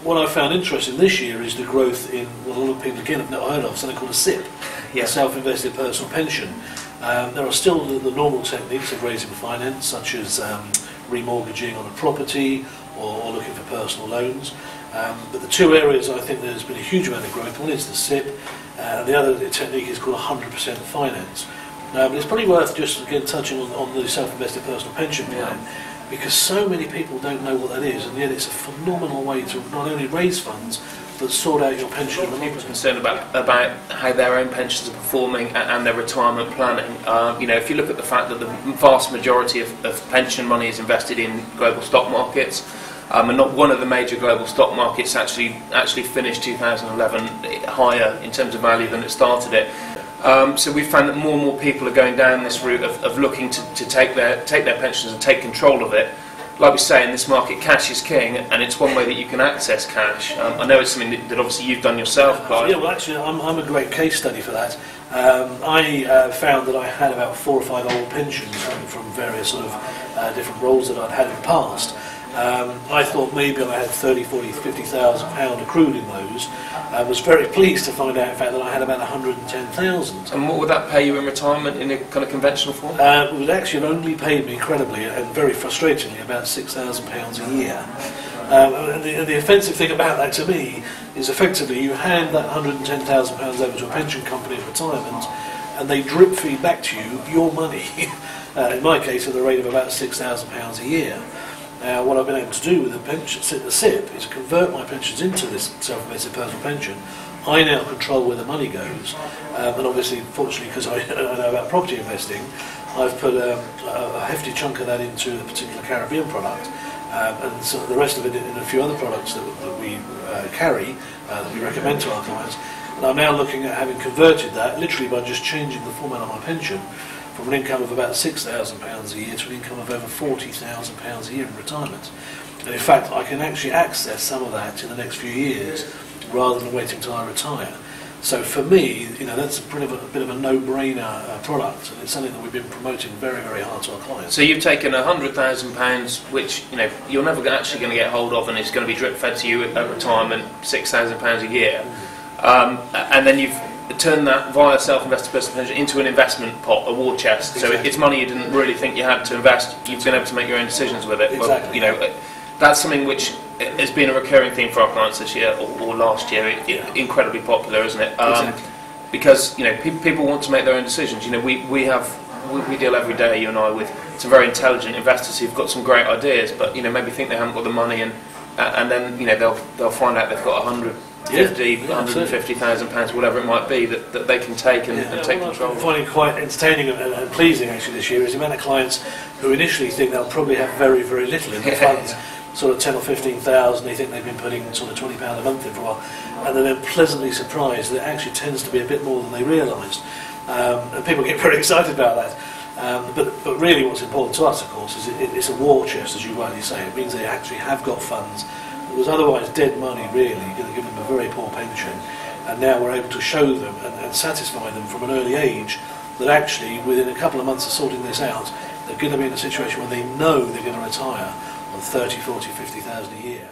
what I found interesting this year is the growth in what a lot of people again have not heard of, something called a SIPP, a self-invested personal pension. There are still the normal techniques of raising finance, such as remortgaging on a property or looking for personal loans. But the two areas I think there's been a huge amount of growth, one is the SIPP, and the other technique is called 100% finance. But it's probably worth just again touching on the self-invested personal pension plan, because so many people don't know what that is, and yet it's a phenomenal way to not only raise funds but sort out your pension. People are concerned about how their own pensions are performing and their retirement planning. You know, if you look at the fact that the vast majority of pension money is invested in global stock markets, and not one of the major global stock markets actually finished 2011 higher in terms of value than it started it. So we've found that more and more people are going down this route of looking to take their pensions and take control of it. Like we say, in this market, cash is king, and it's one way that you can access cash. I know it's something that obviously you've done yourself, Clive. Yeah, well actually I'm a great case study for that. I found that I had about 4 or 5 old pensions from various sort of different roles that I'd had in the past. I thought maybe I had 30, 40, 50,000 pound accrued in those. I was very pleased to find out, in fact, that I had about 110,000. And what would that pay you in retirement in a kind of conventional form? It would actually have only paid me, incredibly and very frustratingly, about £6,000 a year. And the offensive thing about that to me is effectively you hand that £110,000 over to a pension company at retirement, and they drip feed back to you your money, in my case at the rate of about £6,000 a year. What I've been able to do with the SIPP is convert my pensions into this self-invested personal pension. I now control where the money goes, and obviously, fortunately, because I know about property investing, I've put a hefty chunk of that into a particular Caribbean product, and so the rest of it in a few other products that we carry, that we recommend to our clients. And I'm now looking at having converted that, literally by just changing the format of my pension, from an income of about £6,000 a year to an income of over £40,000 a year in retirement. And in fact, I can actually access some of that in the next few years rather than waiting until I retire. So for me, you know, that's a bit of a no-brainer product, and it's something that we've been promoting very, very hard to our clients. So you've taken £100,000, which you're never actually going to get hold of, and it's going to be drip-fed to you at retirement, £6,000 a year, and then you've turn that via self-invested personal pension into an investment pot, a war chest. So it's money you didn't really think you had to invest. You've been able to make your own decisions with it. Exactly. Well, that's something which has been a recurring theme for our clients this year or last year. Incredibly popular, isn't it? Exactly. Because people want to make their own decisions. We deal every day, you and I, with some very intelligent investors who've got some great ideas, but maybe think they haven't got the money, and then they'll find out they've got 150,000 pounds, whatever it might be, that they can take and take control. I'm finding quite entertaining and pleasing actually this year is the amount of clients who initially think they'll probably have very, very little in the funds, sort of 10 or 15,000. They think they've been putting sort of £20 a month in for a while, and they're then pleasantly surprised that it actually tends to be a bit more than they realised, and people get very excited about that. But really, what's important to us, of course, is it's a war chest, as you rightly say. It means they actually have got funds. It was otherwise dead money, really, going to give them a very poor pension, and now we're able to show them and satisfy them from an early age that actually within a couple of months of sorting this out, they're going to be in a situation where they know they're going to retire on 30, 40, 50,000 a year.